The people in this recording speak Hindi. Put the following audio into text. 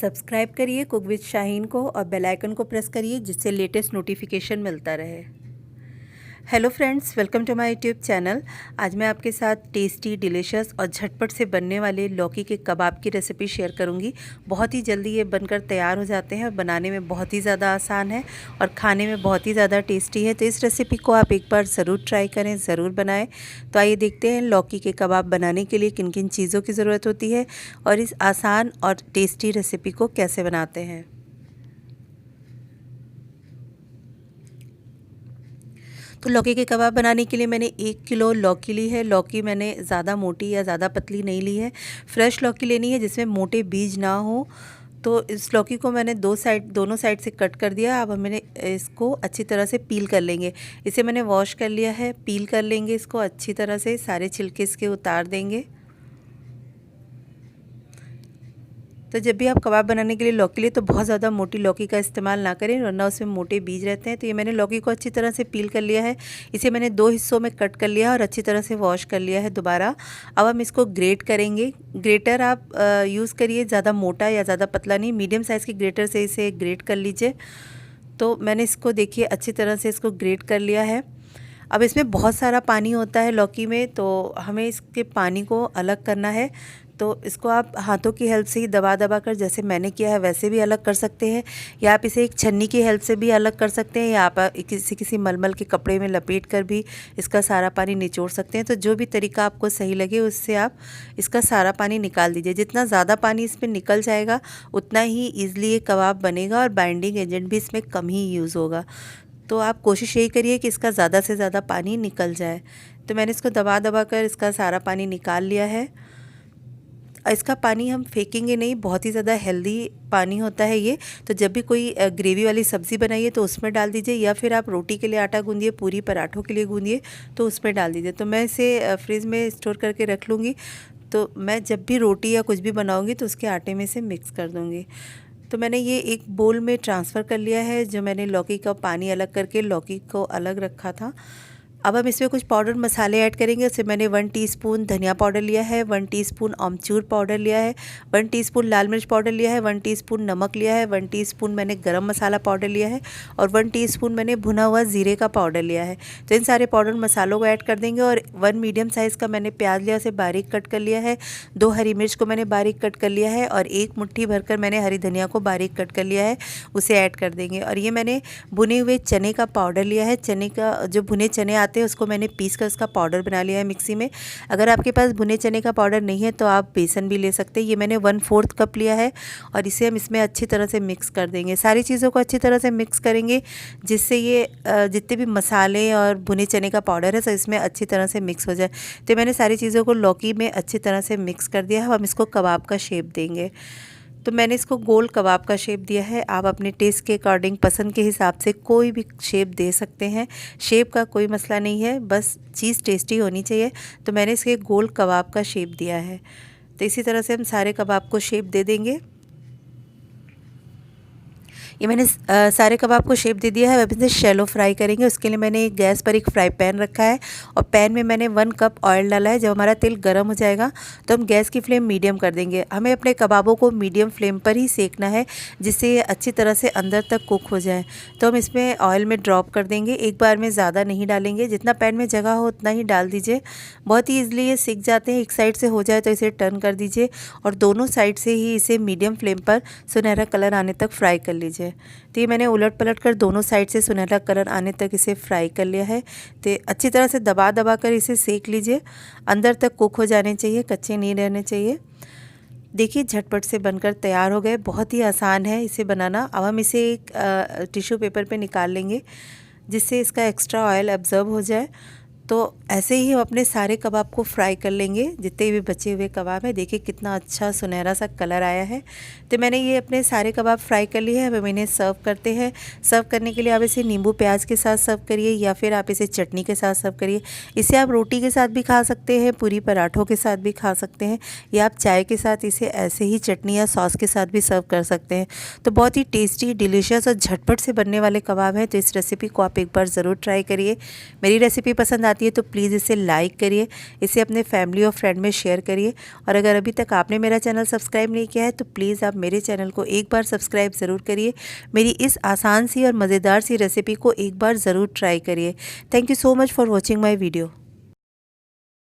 सब्सक्राइब करिए कुक विद शाहीन को और बेल आइकन को प्रेस करिए जिससे लेटेस्ट नोटिफिकेशन मिलता रहे। Hello friends, welcome to my YouTube channel. आज मैं आपके साथ टेस्टी, डिलीशियस और झटपट से बनने वाले लौकी के कबाब की रेसिपी शेयर करूंगी। बहुत ही जल्दी ये बनकर तैयार हो जाते हैं, बनाने में बहुत ही ज़्यादा आसान है और खाने में बहुत ही ज़्यादा टेस्टी है। तो इस रेसिपी को आप एक बार ज़रूर ट्राई करें, ज़रूर बनाएं। तो आइए देखते हैं लौकी के कबाब बनाने के लिए किन किन चीज़ों की ज़रूरत होती है और इस आसान और टेस्टी रेसिपी को कैसे बनाते हैं। तो लौकी के कबाब बनाने के लिए मैंने 1 किलो लौकी ली है। लौकी मैंने ज़्यादा मोटी या ज़्यादा पतली नहीं ली है, फ्रेश लौकी लेनी है जिसमें मोटे बीज ना हो। तो इस लौकी को मैंने दोनों साइड से कट कर दिया। अब मैंने इसको अच्छी तरह से पील कर लेंगे। इसे मैंने वॉश कर लिया है, पील कर लेंगे इसको अच्छी तरह से, सारे छिलके इसके उतार देंगे। तो जब भी आप कबाब बनाने के लिए लौकी लिए तो बहुत ज़्यादा मोटी लौकी का इस्तेमाल ना करें, वरना उसमें मोटे बीज रहते हैं। तो ये मैंने लौकी को अच्छी तरह से पील कर लिया है। इसे मैंने 2 हिस्सों में कट कर लिया है और अच्छी तरह से वॉश कर लिया है दोबारा। अब हम इसको ग्रेट करेंगे। ग्रेटर आप यूज़ करिए, ज़्यादा मोटा या ज़्यादा पतला नहीं, मीडियम साइज़ की ग्रेटर से इसे ग्रेट कर लीजिए। तो मैंने इसको देखिए अच्छी तरह से इसको ग्रेट कर लिया है। अब इसमें बहुत सारा पानी होता है लौकी में, तो हमें इसके पानी को अलग करना है। तो इसको आप हाथों की हेल्प से ही दबा दबा कर, जैसे मैंने किया है वैसे भी अलग कर सकते हैं, या आप इसे एक छन्नी की हेल्प से भी अलग कर सकते हैं, या आप किसी मलमल के कपड़े में लपेट कर भी इसका सारा पानी निचोड़ सकते हैं। तो जो भी तरीका आपको सही लगे उससे आप इसका सारा पानी निकाल दीजिए। जितना ज़्यादा पानी इसमें निकल जाएगा उतना ही ईज़िली ये कबाब बनेगा और बाइंडिंग एजेंट भी इसमें कम ही यूज़ होगा। तो आप कोशिश यही करिए कि इसका ज़्यादा से ज़्यादा पानी निकल जाए। तो मैंने इसको दबा दबा कर इसका सारा पानी निकाल लिया है। इसका पानी हम फेंकेंगे नहीं, बहुत ही ज़्यादा हेल्दी पानी होता है ये। तो जब भी कोई ग्रेवी वाली सब्ज़ी बनाइए तो उसमें डाल दीजिए, या फिर आप रोटी के लिए आटा गूंदिए, पूरी पराठों के लिए गूंदिए तो उसमें डाल दीजिए। तो मैं इसे फ्रिज में स्टोर करके रख लूँगी। तो मैं जब भी रोटी या कुछ भी बनाऊँगी तो उसके आटे में से मिक्स कर दूँगी। तो मैंने ये एक बोल में ट्रांसफ़र कर लिया है, जो मैंने लौकी का पानी अलग करके लौकी को अलग रखा था। अब हम इसमें कुछ पाउडर मसाले ऐड करेंगे। उससे मैंने 1 टीस्पून धनिया पाउडर लिया है, 1 टीस्पून अमचूर पाउडर लिया है, 1 टीस्पून लाल मिर्च पाउडर लिया है, 1 टीस्पून नमक लिया है, 1 टीस्पून मैंने गरम मसाला पाउडर लिया है और 1 टीस्पून मैंने भुना हुआ ज़ीरे का पाउडर लिया है। तो इन सारे पाउडर मसालों को ऐड कर देंगे। और 1 मीडियम साइज़ का मैंने प्याज लिया, उसे बारीक कट कर लिया है। 2 हरी मिर्च को मैंने बारीक कट कर लिया है और 1 मुट्ठी भरकर मैंने हरी धनिया को बारीक कट कर लिया है, उसे ऐड कर देंगे। और ये मैंने भुने हुए चने का पाउडर लिया है। चने का जो भुने चने आते हैं उसको मैंने कर उसका पाउडर बना लिया है मिक्सी में। अगर आपके पास भुने चने का पाउडर नहीं है तो आप बेसन भी ले सकते हैं। ये मैंने 1/4 कप लिया है और इसे हम इसमें अच्छी तरह से मिक्स कर देंगे। सारी चीज़ों को अच्छी तरह से मिक्स करेंगे जिससे ये जितने भी मसाले और भुने चने का पाउडर है सब इसमें अच्छी तरह से मिक्स हो जाए। तो मैंने सारी चीज़ों को लौकी में अच्छी तरह से मिक्स कर दिया है। हम इसको कबाब का शेप देंगे। तो मैंने इसको गोल कबाब का शेप दिया है। आप अपने टेस्ट के अकॉर्डिंग, पसंद के हिसाब से कोई भी शेप दे सकते हैं। शेप का कोई मसला नहीं है, बस चीज़ टेस्टी होनी चाहिए। तो मैंने इसके गोल कबाब का शेप दिया है। तो इसी तरह से हम सारे कबाब को शेप दे देंगे। ये मैंने सारे कबाब को शेप दे दिया है। अब इसे शैलो फ्राई करेंगे। उसके लिए मैंने गैस पर एक फ्राई पैन रखा है और पैन में मैंने 1 कप ऑयल डाला है। जब हमारा तेल गर्म हो जाएगा तो हम गैस की फ्लेम मीडियम कर देंगे। हमें अपने कबाबों को मीडियम फ्लेम पर ही सेकना है जिससे ये अच्छी तरह से अंदर तक कुक हो जाए। तो हम इसमें ऑयल में ड्रॉप कर देंगे, एक बार में ज़्यादा नहीं डालेंगे। जितना पैन में जगह हो उतना ही डाल दीजिए। बहुत ही ईजिली ये सीख जाते हैं। एक साइड से हो जाए तो इसे टर्न कर दीजिए और दोनों साइड से ही इसे मीडियम फ्लेम पर सुनहरा कलर आने तक फ्राई कर लीजिए। तो ये मैंने उलट पलट कर दोनों साइड से सुनहरा कलर आने तक इसे फ्राई कर लिया है। तो अच्छी तरह से दबा दबा कर इसे सेक लीजिए। अंदर तक कुक हो जाने चाहिए, कच्चे नहीं रहने चाहिए। देखिए झटपट से बनकर तैयार हो गए। बहुत ही आसान है इसे बनाना। अब हम इसे एक टिश्यू पेपर पे निकाल लेंगे जिससे इसका एक्स्ट्रा ऑयल एब्जॉर्ब हो जाए। तो ऐसे ही हम अपने सारे कबाब को फ्राई कर लेंगे, जितने भी बचे हुए कबाब हैं। देखिए कितना अच्छा सुनहरा सा कलर आया है। तो मैंने ये अपने सारे कबाब फ्राई कर लिए हैं। अब हम इन्हें सर्व करते हैं। सर्व करने के लिए आप इसे नींबू प्याज के साथ सर्व करिए या फिर आप इसे चटनी के साथ सर्व करिए। इसे आप रोटी के साथ भी खा सकते हैं, पूरी पराठों के साथ भी खा सकते हैं, या आप चाय के साथ इसे ऐसे ही चटनी या सॉस के साथ भी सर्व कर सकते हैं। तो बहुत ही टेस्टी, डिलीशियस और झटपट से बनने वाले कबाब हैं। तो इस रेसिपी को आप एक बार ज़रूर ट्राई करिए। मेरी रेसिपी पसंद आती आती है तो प्लीज़ इसे लाइक करिए, इसे अपने फैमिली और फ्रेंड में शेयर करिए। और अगर अभी तक आपने मेरा चैनल सब्सक्राइब नहीं किया है तो प्लीज़ आप मेरे चैनल को एक बार सब्सक्राइब ज़रूर करिए। मेरी इस आसान सी और मज़ेदार सी रेसिपी को एक बार ज़रूर ट्राई करिए। Thank you so much for watching my video.